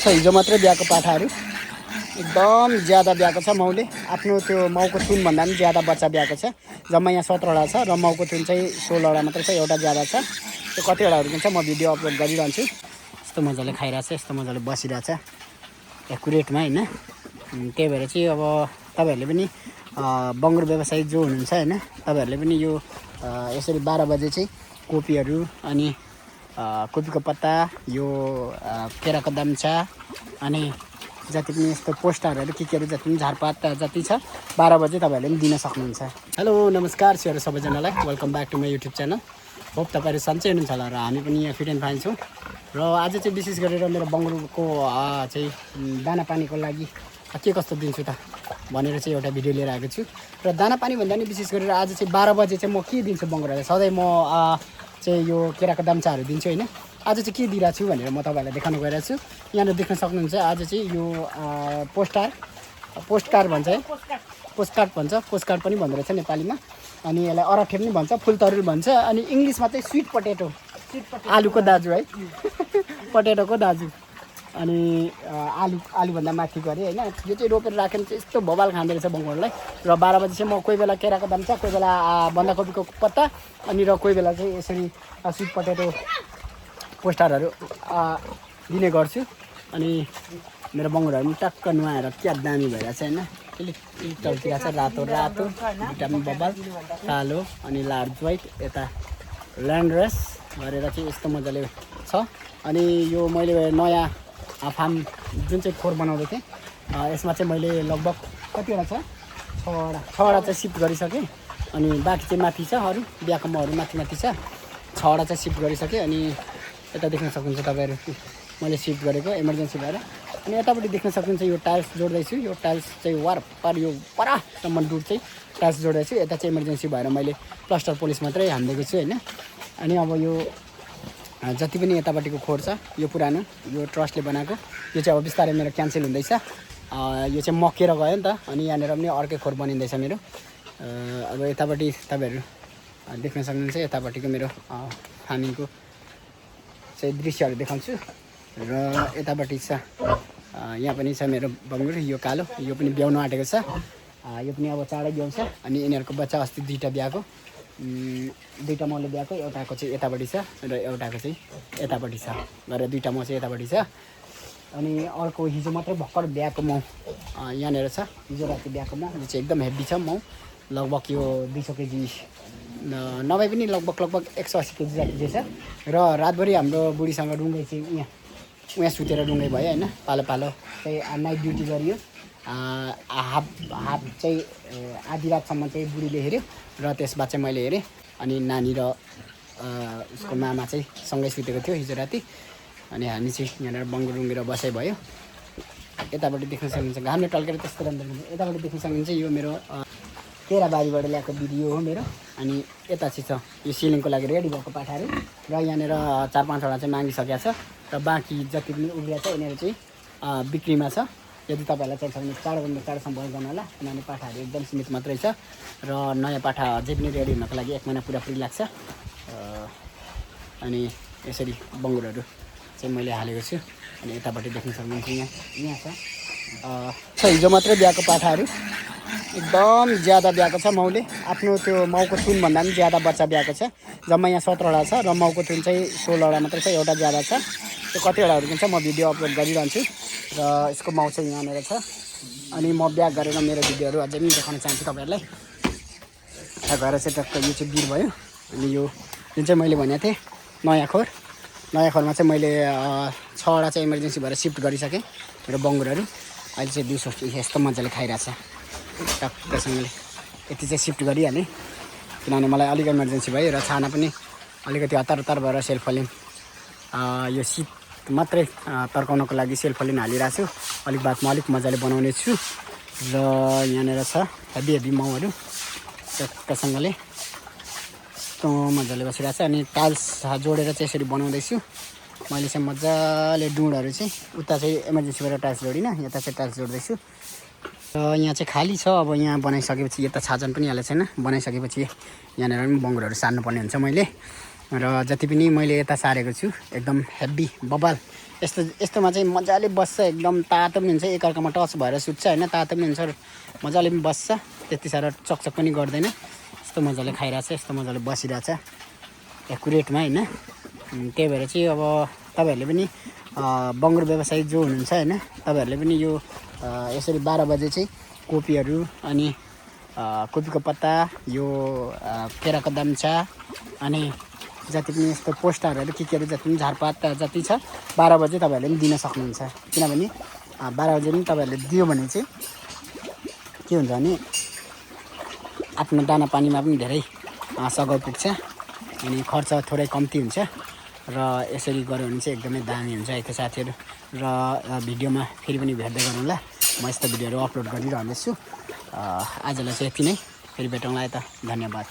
हिजो मात्रै ब्याएको पाठाहरू एकदम ज्यादा ब्याएको छ। माउले आफ्नो त्यो माउको थुन भन्दा पनि ज्यादा बच्चा ब्याएको छ। जम्मा यहाँ 17वटा छ र माउको थुन चाहिँ 16वटा मात्रै छ, एउटा ज्यादा छ। त्यो कतिवटा हुर्किन्छ म भिडियो अपलोड गरिरहन्छु। यस्तो मजाले खाइरहेछ, यस्तो मजाले बसिरहेछ एकुरेटमा होइन। त्यही भएर चाहिँ अब तपाईँहरूले पनि बङ्गुर व्यवसायी जो हुनुहुन्छ होइन, तपाईँहरूले पनि यो यसरी 12 बजे चाहिँ कोपीहरू अनि कोपीको पत्ता, यो केराको दाम्चा अनि जति पनि यस्तो पोस्टरहरू केहरू जति पनि झारपात जति छ 12 बजे तपाईँहरूले पनि दिन सक्नुहुन्छ। हेलो नमस्कार सेहरू सबैजनालाई, welcome back to my YouTube channel. Hope तपाईँहरू सन्चै हुनुहुन्छ होला र हामी पनि यहाँ फिट एन्ड फाइन छौँ। र आज चाहिँ विशेष गरेर मेरो बङ्गुरको चाहिँ दाना पानीको लागि के कस्तो दिन्छु त भनेर चाहिँ एउटा भिडियो लिएर आएको छु। र दाना पानी भन्दा नि विशेष गरेर आज चाहिँ 12 बजे चाहिँ म के दिन्छु बङ्गुरलाई। सधैँ म चाहिँ यो केराको दाम्चाहरू दिन्छु होइन। आज चाहिँ के दिइरहेको छु भनेर म तपाईँहरूलाई देखाउन गइरहेको छु। यहाँनिर देख्न सक्नुहुन्छ आज चाहिँ यो पोस्टकार्ड भन्छ है, पोस्टकार्ड भन्छ, पोस्टकार्ड पनि भन्दो रहेछ नेपालीमा। अनि यसलाई अरठे पनि भन्छ, फुलतरुल भन्छ, अनि इङ्ग्लिसमा चाहिँ स्विट पटेटो, आलुको दाजु है पटेटोको दाजु। अनि आलुभन्दा माथि गऱ्यो होइन। यो चाहिँ रोपेर राख्यो भने चाहिँ यस्तो भोबाल खाँदो रहेछ बङ्गुरलाई। र 12 बजी चाहिँ म कोही बेला केराको दाम्चा, कोही बेला बन्दाकोपीको पत्ता अनि र कोही बेला चाहिँ यसरी स्विट पटेटो पोस्टरहरू दिने गर्छु। अनि मेरो बङ्गुरहरू पनि टक्क नुहाएर क्या दामी भइरहेछ होइन। टल्किरहेछ रातो रातो, भिटामिन बबल कालो अनि लार्ज वाइट, यता ल्यान्डरेस गरेर चाहिँ यस्तो मजाले छ। अनि यो मैले नयाँ फार्म जुन चाहिँ खोर बनाउँदै थिएँ यसमा चाहिँ मैले लगभग कतिवटा छ, 6वटा चाहिँ सिफ्ट गरिसकेँ। अनि बाँकी चाहिँ माथि छ, अरू बिहाको महरू माथि छ। 6वटा चाहिँ सिफ्ट गरिसकेँ। अनि यता देख्न सक्नुहुन्छ तपाईँहरू मैले सिफ्ट गरेको इमर्जेन्सी भएर। अनि यतापट्टि देख्न सक्नुहुन्छ यो टाइल्स जोड्दैछु। यो टाइल्स चाहिँ वारपार यो परासम्म दुर चाहिँ टाइल्स जोड्दैछु। यता चाहिँ इमर्जेन्सी भएर मैले प्लास्टर पोलिस मात्रै हालिदिएको छु होइन। अनि अब यो जति पनि यतापट्टिको खोर छ यो पुरानो, यो ट्रस्टले बनाएको, यो चाहिँ अब बिस्तारै मेरो क्यान्सल हुँदैछ। यो चाहिँ मकेर गयो नि त। अनि यहाँनिर पनि अर्कै खोर बनिँदैछ मेरो। अब यतापट्टि तपाईँहरू देख्न सक्नुहुन्छ, यतापट्टिको मेरो फार्मिङको चाहिँ दृश्यहरू देखाउँछु। र यतापट्टि छ यहाँ पनि छ मेरो बङ्गुर, यो कालो, यो पनि ब्याउनु आँटेको छ। यो पनि अब चाँडै ब्याउँछ। अनि यिनीहरूको बच्चा अस्ति 2टा ब्याएको, 2टा मौले ब्याएको, एउटाको चाहिँ यतापट्टि छ र एउटाको चाहिँ यतापट्टि छ गरेर 2टा माउ चाहिँ यतापट्टि छ। अनि अर्को हिजो मात्रै भर्खर ब्याएको माउ यहाँनिर छ, हिजो राति ब्याएको माउ। यो चाहिँ एकदम हेभी छ माउ, लगभग यो 200 केजी नभए पनि लगभग 180 केजी जति छ। र रातभरि हाम्रो बुढीसँग डुङ्गै चाहिँ उहाँ सुतेर डुङ्गै भयो होइन। पालो चाहिँ नाइट ड्युटी गरियो। हाफ चाहिँ आधी रातसम्म चाहिँ बुढीले हेऱ्यो र त्यसबाद चाहिँ मैले हेरेँ। अनि नानी र उसको मामा चाहिँ सँगै सुतेको थियो हिजो राति। अनि हामी चाहिँ यहाँनिर बङ्गुर रुँगेर बसाइ भयो। यतापट्टि देख्न सक्नुहुन्छ घामले टल्केर त्यस्तो राम्रो। यतापट्टि देख्न सक्नुहुन्छ यो मेरो केराबारीबाट ल्याएको भिडियो हो मेरो। अनि यता चाहिँ छ यो सिलिङको लागि रेडी भएको पाठाहरू। र यहाँनिर 4-5वटा चाहिँ मागिसकेको छ र बाँकी जति पनि उब्रिएको छ यिनीहरू चाहिँ बिक्रीमा छ। यदि तपाईँहरूलाई चाहिन्छ भने चाँडोभन्दा चाँडो सम्पर्क गर्नु होला, किनभने पाठाहरू एकदम सीमित मात्रै छ। र नयाँ पाठा अझै पनि रेडी हुनको लागि 1 महिना पुरापुरी लाग्छ। अनि यसरी बङ्गुरहरू चाहिँ मैले हालेको छु। अनि यतापट्टि देख्न सक्नुहुन्छ यहाँ छ हिजो मात्रै ब्याएको पाठाहरू एकदम ज्यादा ब्याएको छ। माउले आफ्नो त्यो माउको थुन भन्दा पनि ज्यादा बच्चा ब्याएको छ। जम्मा यहाँ 17वटा छ र माउको थुन चाहिँ 16वटा मात्रै छ, एउटा ज्यादा छ। त्यो कतिवटा हुर्किन्छ म भिडियो अपलोड गरिरहन्छु। र यसको माउ चाहिँ यहाँनिर छ। अनि म ब्याक गरेर मेरो भिडियोहरू अझै पनि देखाउन चाहन्छु तपाईँहरूलाई। यता गएर चाहिँ टक्क यो चाहिँ बिर भयो। अनि यो जुन चाहिँ मैले भनेको थिएँ नयाँ खोरमा चाहिँ मैले 6वटा चाहिँ इमर्जेन्सी भएर सिफ्ट गरिसकेँ मेरो बङ्गुरहरू। अहिले चाहिँ दिउँसो यस्तो मजाले खाइरहेछ टक्कसँगले। यति चाहिँ सिफ्ट गरिहालेँ किनभने मलाई अलिक इमर्जेन्सी भयो र छाना पनि अलिकति हतार भएर सेल्फोलिन यो शीत मात्रै तर्काउनको लागि सेल्फोलिन हालिरहेको छु। अलिक बादमा अलिक मजाले बनाउने छु। र यहाँनिर छ हेभी माउहरू टक्कसँगले यस्तो मजाले बसिरहेको छ। अनि टाइल्स जोडेर चाहिँ यसरी बनाउँदैछु मैले चाहिँ मजाले डुँडहरू चाहिँ। उता चाहिँ इमर्जेन्सी भएर टाइल्स जोडिनँ, यता चाहिँ टाइल्स जोड्दैछु। र यहाँ चाहिँ खाली छ। अब यहाँ बनाइसकेपछि यता छाजन पनि हालेको छैन। बनाइसकेपछि यहाँनिर पनि बङ्गुरहरू सार्नुपर्ने हुन्छ मैले। र जति पनि मैले यता सारेको छु एकदम हेभी बबाल यस्तोमा चाहिँ मजाले बस्छ, एकदम तातो पनि हुन्छ, एकअर्कामा टच भएर सुत्छ होइन, तातो पनि हुन्छ, मजाले पनि बस्छ, त्यति साह्रो चकचक पनि गर्दैन, यस्तो मजाले खाइरहेछ, यस्तो मजाले बसिरहेछ एकुरेटमा होइन। त्यही भएर चाहिँ अब तपाईँहरूले पनि बङ्गुर व्यवसायी जो हुनुहुन्छ होइन, तपाईँहरूले पनि यो यसरी 12 बजे चाहिँ कोपीहरू अनि कोपीको पत्ता, यो केराको दाम्चा अनि जति पनि यस्तो पोस्टरहरू केहरू जति पनि झारपात जति छ 12 बजे तपाईँहरूले पनि दिन सक्नुहुन्छ। किनभने 12 बजे पनि तपाईँहरूले दियो भने चाहिँ के हुन्छ भने आफ्नो दाना पानीमा पनि धेरै सघाउ पुग्छ अनि खर्च थोरै कम्ती हुन्छ र यसरी गऱ्यो भने चाहिँ एकदमै दामी हुन्छ है त साथीहरू। र भिडियोमा फेरि पनि भेट्दै गरौँला, म यस्तो भिडियोहरू अपलोड गरिरहनेछु। आजलाई चाहिँ यति नै, फेरि भेटौँला है त, धन्यवाद।